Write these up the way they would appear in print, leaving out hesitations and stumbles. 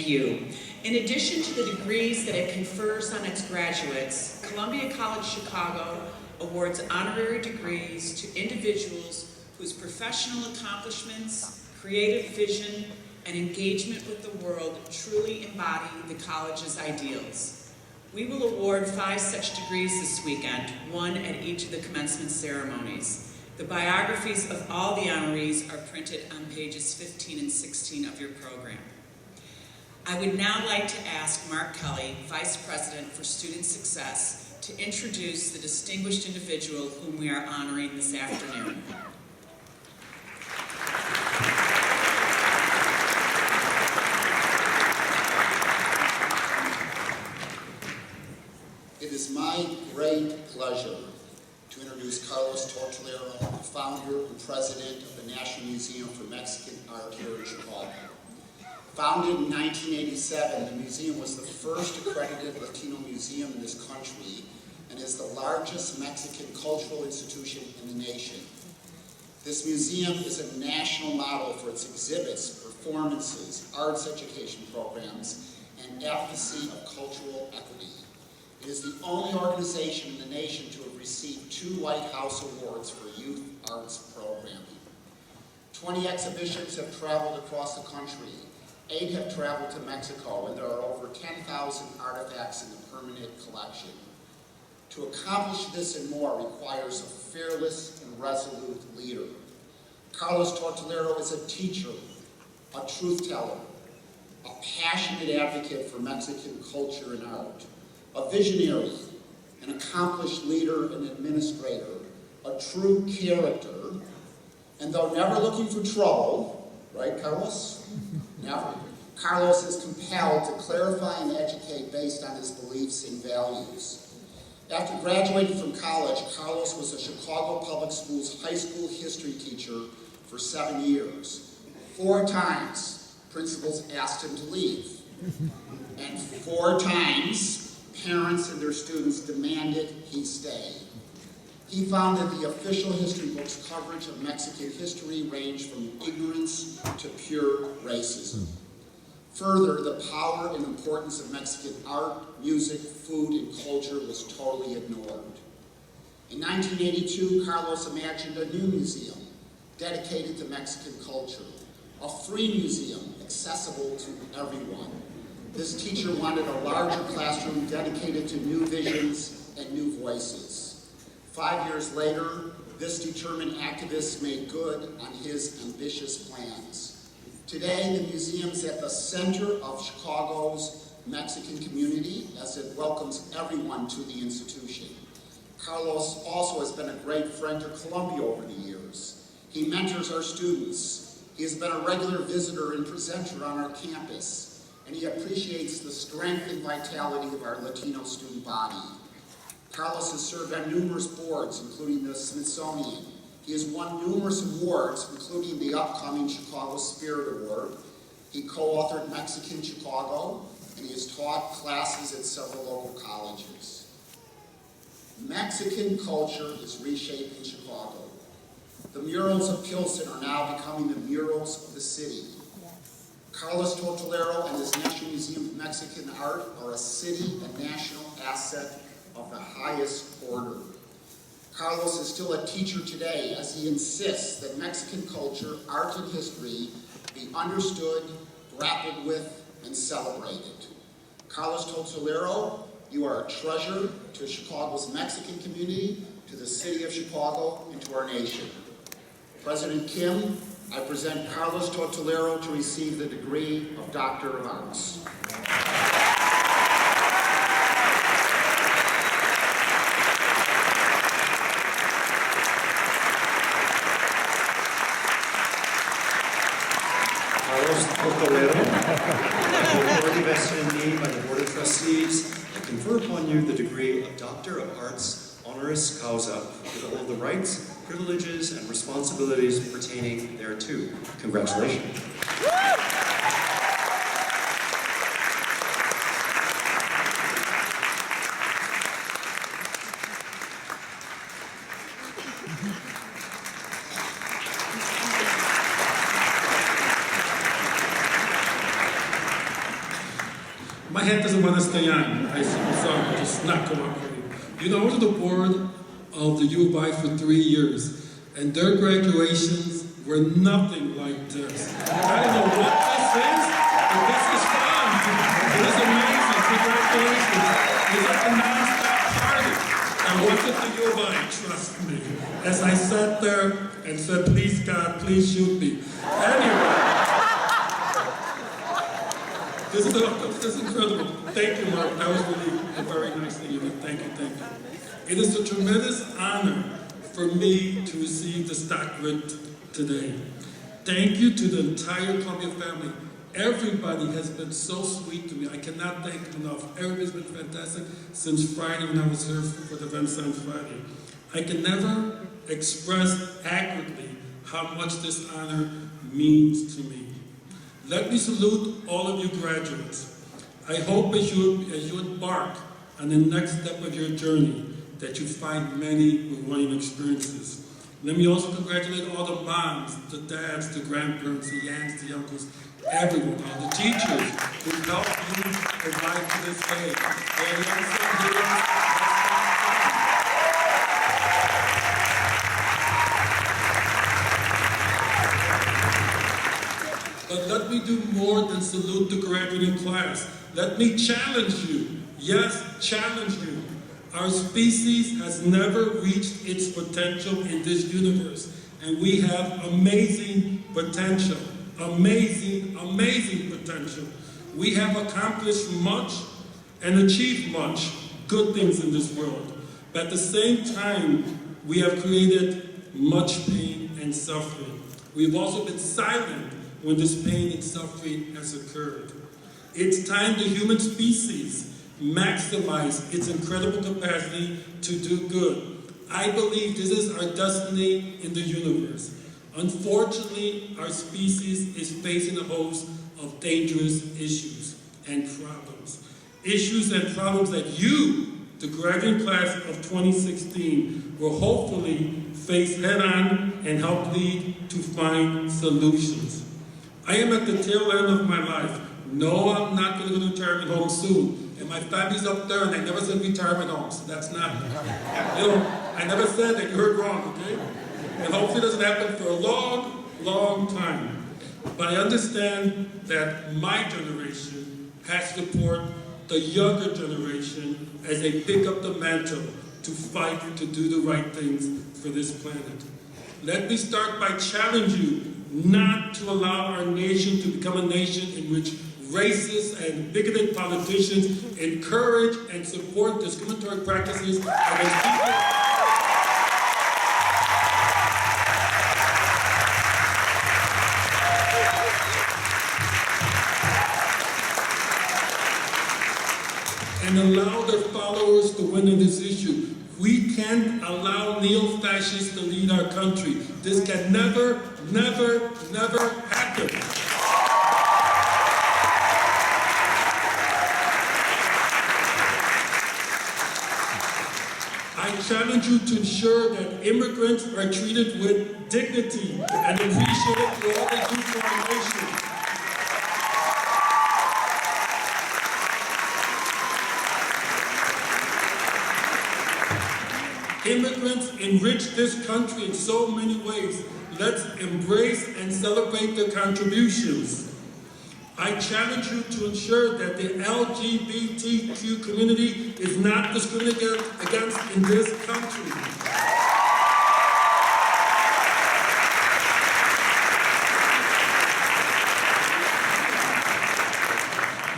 Thank you. In addition to the degrees that it confers on its graduates, Columbia College Chicago awards honorary degrees to individuals whose professional accomplishments, creative vision, and engagement with the world truly embody the college's ideals. We will award 5 such degrees this weekend, 1 at each of the commencement ceremonies. The biographies of all the honorees are printed on pages 15 and 16 of your program. I would now like to ask Mark Kelly, Vice President for Student Success, to introduce the distinguished individual whom we are honoring this afternoon. It is my great pleasure to introduce Carlos Tortolero, the founder and president of the National Museum for Mexican Art here in Chicago. Founded in 1987, the museum was the first accredited Latino museum in this country and is the largest Mexican cultural institution in the nation. This museum is a national model for its exhibits, performances, arts education programs, and advocacy of cultural equity. It is the only organization in the nation to have received 2 White House awards for youth arts programming. 20 exhibitions have traveled across the country. 8 have traveled to Mexico, and there are over 10,000 artifacts in the permanent collection. To accomplish this and more requires a fearless and resolute leader. Carlos Tortolero is a teacher, a truth teller, a passionate advocate for Mexican culture and art, a visionary, an accomplished leader and administrator, a true character, and though never looking for trouble, right, Carlos? Never. Carlos is compelled to clarify and educate based on his beliefs and values. After graduating from college, Carlos was a Chicago Public Schools high school history teacher for 7 years. 4 times, principals asked him to leave. And 4 times, parents and their students demanded he stay. He found that the official history books' coverage of Mexican history ranged from ignorance to pure racism. Further, the power and importance of Mexican art, music, food, and culture was totally ignored. In 1982, Carlos imagined a new museum dedicated to Mexican culture, a free museum accessible to everyone. This teacher wanted a larger classroom dedicated to new visions and new voices. 5 years later, this determined activist made good on his ambitious plans. Today, the museum is at the center of Chicago's Mexican community as it welcomes everyone to the institution. Carlos also has been a great friend to Columbia over the years. He mentors our students. He has been a regular visitor and presenter on our campus, and he appreciates the strength and vitality of our Latino student body. Carlos has served on numerous boards, including the Smithsonian. He has won numerous awards, including the upcoming Chicago Spirit Award. He co-authored Mexican Chicago, and he has taught classes at several local colleges. Mexican culture is reshaping Chicago. The murals of Pilsen are now becoming the murals of the city. Yes. Carlos Tortolero and his National Museum of Mexican Art are a city and national asset of the highest order. Carlos is still a teacher today as he insists that Mexican culture, art, and history be understood, grappled with, and celebrated. Carlos Tortolero, you are a treasure to Chicago's Mexican community, to the city of Chicago, and to our nation. President Kim, I present Carlos Tortolero to receive the degree of Doctor of Arts. Carlos Tortolero, the authority vested in me by the Board of Trustees, I confer upon you the degree of Doctor of Arts, honoris causa, with all the rights, privileges, and responsibilities pertaining thereto. Congratulations. head doesn't want to stay on. I sorry, just not cooperating. You know, I was on the board of the U of I for 3 years, and their graduations were nothing like this. I don't know what this is, but this is fun. It is amazing. Congratulations. It's like a non-stop party. I went to the U of I, trust me, as I sat there and said, please God, please shoot me. Anyway. This is incredible. Thank you, Mark. That was really a very nice thing you did. Thank you, thank you. It is a tremendous honor for me to receive this doctorate today. Thank you to the entire Columbia family. Everybody has been so sweet to me. I cannot thank them enough. Everybody's been fantastic since Friday when I was here for the events on Friday. I can never express accurately how much this honor means to me. Let me salute all of you graduates. I hope as you embark on the next step of your journey that you find many rewarding experiences. Let me also congratulate all the moms, the dads, the grandparents, the aunts, the uncles, everyone, all the teachers who helped you arrive to this day. But let me do more than salute the graduating class. Let me challenge you. Yes, challenge you. Our species has never reached its potential in this universe, and we have amazing potential. Amazing, amazing potential. We have accomplished much and achieved much good things in this world. But at the same time, we have created much pain and suffering. We've also been silent when this pain and suffering has occurred. It's time the human species maximize its incredible capacity to do good. I believe this is our destiny in the universe. Unfortunately, our species is facing a host of dangerous issues and problems. Issues and problems that you, the graduating class of 2016, will hopefully face head-on and help lead to find solutions. I am at the tail end of my life. No, I'm not going to go to retirement home soon. And my family's up there, and I never said retirement home, so that's not, I never said that. You heard wrong, okay? And hopefully it doesn't happen for a long, long time. But I understand that my generation has to support the younger generation as they pick up the mantle to fight to do the right things for this planet. Let me start by challenging you not to allow our nation to become a nation in which racist and bigoted politicians encourage and support discriminatory practices against people. And allow their followers to win in this issue. We can't allow neo-fascists to lead our country. This can never, never, never happen. I challenge you to ensure that immigrants are treated with dignity and appreciated for all they do for our nation. Immigrants enrich this country in so many ways. Let's embrace and celebrate their contributions. I challenge you to ensure that the LGBTQ community is not discriminated against in this country.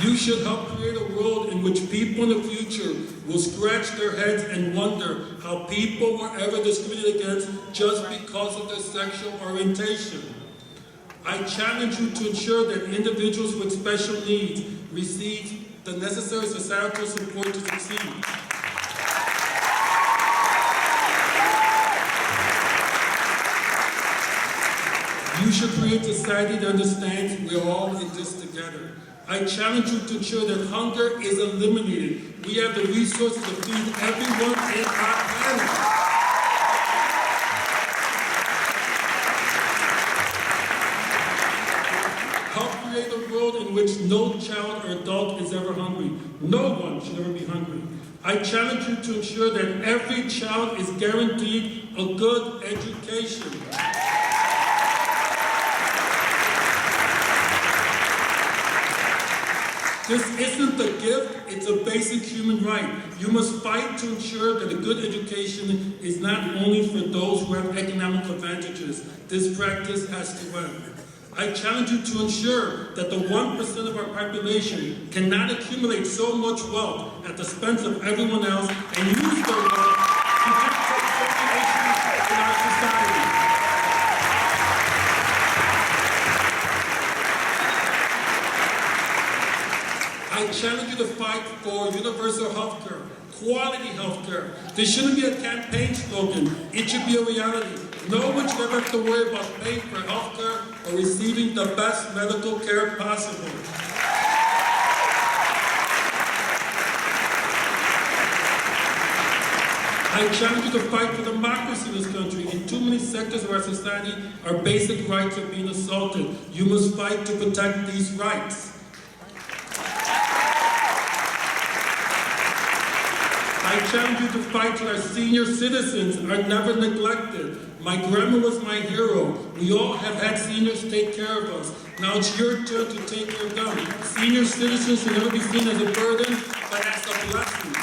You should help create a world in which people in the future will scratch their heads and wonder how people were ever discriminated against just because of their sexual orientation. I challenge you to ensure that individuals with special needs receive the necessary societal support to succeed. You should create a society that understands we're all in this together. I challenge you to ensure that hunger is eliminated. We have the resources to feed everyone in our planet. Help create a world in which no child or adult is ever hungry. No one should ever be hungry. I challenge you to ensure that every child is guaranteed a good education. This isn't a gift, it's a basic human right. You must fight to ensure that a good education is not only for those who have economic advantages. This practice has to end. I challenge you to ensure that the 1% of our population cannot accumulate so much wealth at the expense of everyone else and use their wealth to dictate social issues in our society. I challenge you to fight for universal health care, quality health care. This shouldn't be a campaign slogan. It should be a reality. No one should ever have to worry about paying for health care or receiving the best medical care possible. I challenge you to fight for democracy in this country. In too many sectors of our society, our basic rights are being assaulted. You must fight to protect these rights. I challenge you to fight so our senior citizens are never neglected. My grandma was my hero. We all have had seniors take care of us. Now it's your turn to take care of them. Senior citizens should never be seen as a burden, but as a blessing.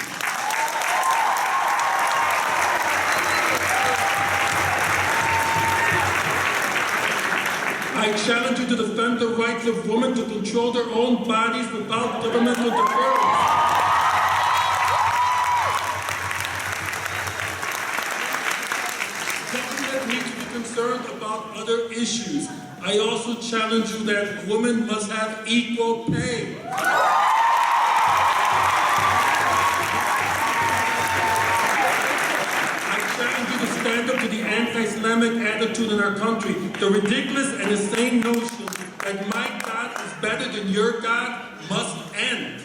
I challenge you to defend the rights of women to control their own bodies without governmental interference. Need to be concerned about other issues. I also challenge you that women must have equal pay. I challenge you to stand up to the anti-Islamic attitude in our country, the ridiculous and insane notion that my God is better than your God must end.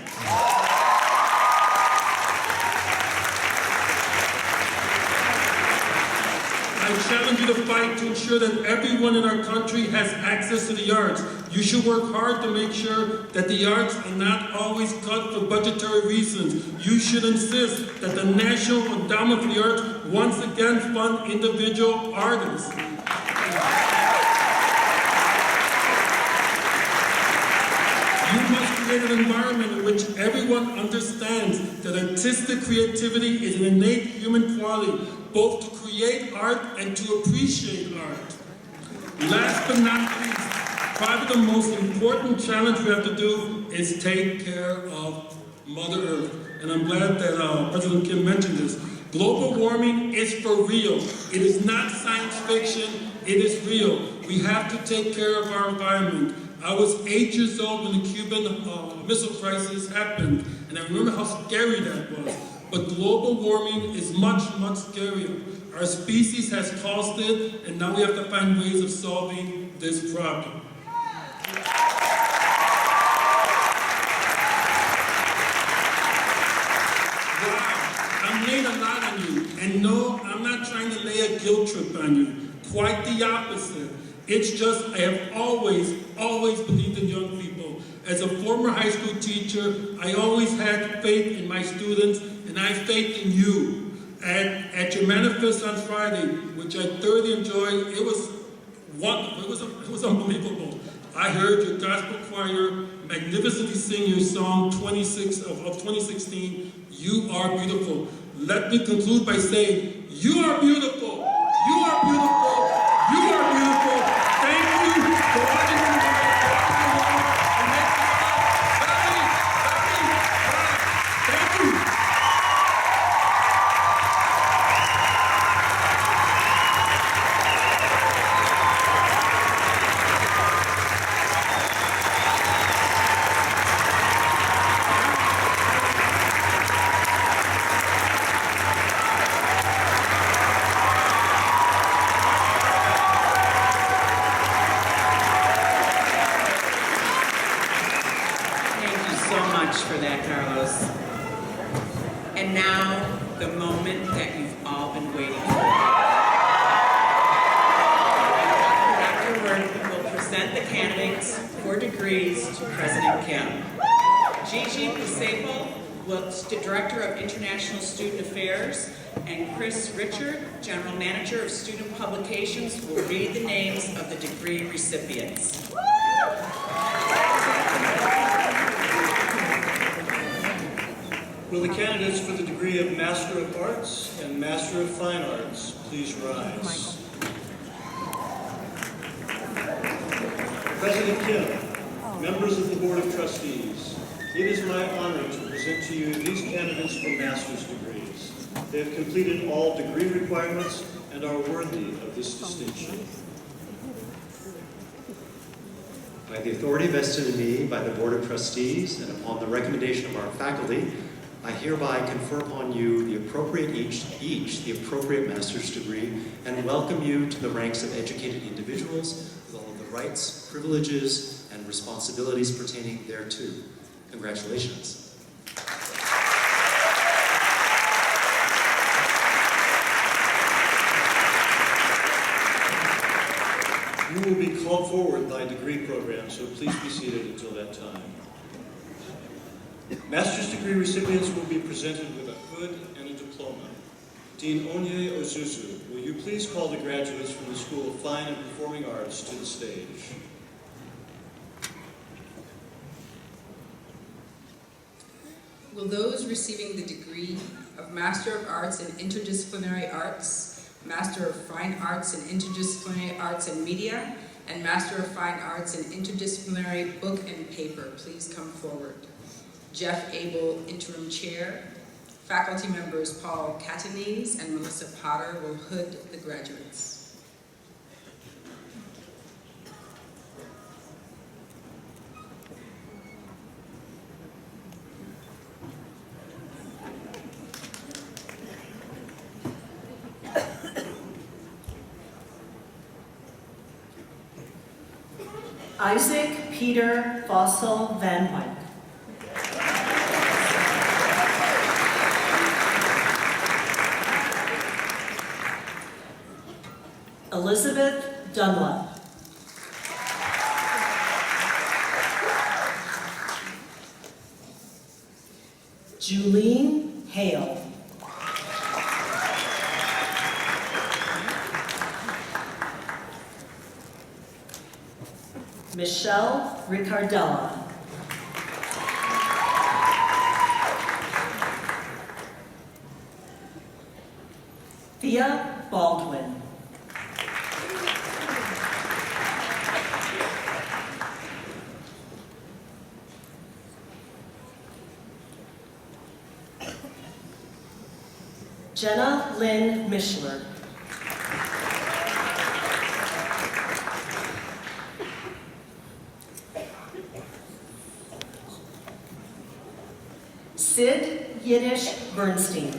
I challenge you to fight to ensure that everyone in our country has access to the arts. You should work hard to make sure that the arts are not always cut for budgetary reasons. You should insist that the National Endowment for the Arts once again fund individual artists. You must create an environment in which everyone understands that artistic creativity is an innate human quality, both to create art and to appreciate art. Last but not least, probably the most important challenge we have to do is take care of Mother Earth. And I'm glad that President Kim mentioned this. Global warming is for real. It is not science fiction, it is real. We have to take care of our environment. I was 8 years old when the Cuban Missile Crisis happened, and I remember how scary that was. But global warming is much, much scarier. Our species has caused it, and now we have to find ways of solving this problem. Wow, I'm laying a lot on you, and no, I'm not trying to lay a guilt trip on you. Quite the opposite. It's just, I have always believed in young people. As a former high school teacher, I always had faith in my students, and I have faith in you. At your manifest on Friday, which I thoroughly enjoyed, it was wonderful, it was unbelievable. I heard your gospel choir magnificently sing your song 26 of 2016, You Are Beautiful. Let me conclude by saying, you are beautiful, you are beautiful, you are beautiful. Thank you for watching the world, and make this very, very proud. Thank you. For that, Carlos. And now, the moment that you've all been waiting for. Dr. Word will present the candidates for degrees to President Kim. Gigi Pasepo, Director of International Student Affairs, and Chris Richard, General Manager of Student Publications, will read the names of the degree recipients. Will the candidates for the degree of Master of Arts and Master of Fine Arts please rise? President Kim, members of the Board of Trustees, it is my honor to present to you these candidates for master's degrees. They have completed all degree requirements and are worthy of this distinction. By the authority vested in me by the Board of Trustees and upon the recommendation of our faculty, I hereby confer upon you the appropriate each the appropriate master's degree and welcome you to the ranks of educated individuals with all of the rights, privileges, and responsibilities pertaining thereto. Congratulations. You will be called forward by degree program, so please be seated until that time. Master's degree recipients will be presented with a hood and a diploma. Dean Onye Ozuzu, will you please call the graduates from the School of Fine and Performing Arts to the stage? Will those receiving the degree of Master of Arts in Interdisciplinary Arts, Master of Fine Arts in Interdisciplinary Arts and Media, and Master of Fine Arts in Interdisciplinary Book and Paper please come forward? Jeff Abel, Interim Chair. Faculty members Paul Catanese and Melissa Potter will hood the graduates. Isaac Peter Fossel Van Wyk. Elizabeth Dunlap. Julene Hale. Michelle Ricardella. Thea Baldwin. Jenna Lynn Mishler. Sid Yiddish Bernstein.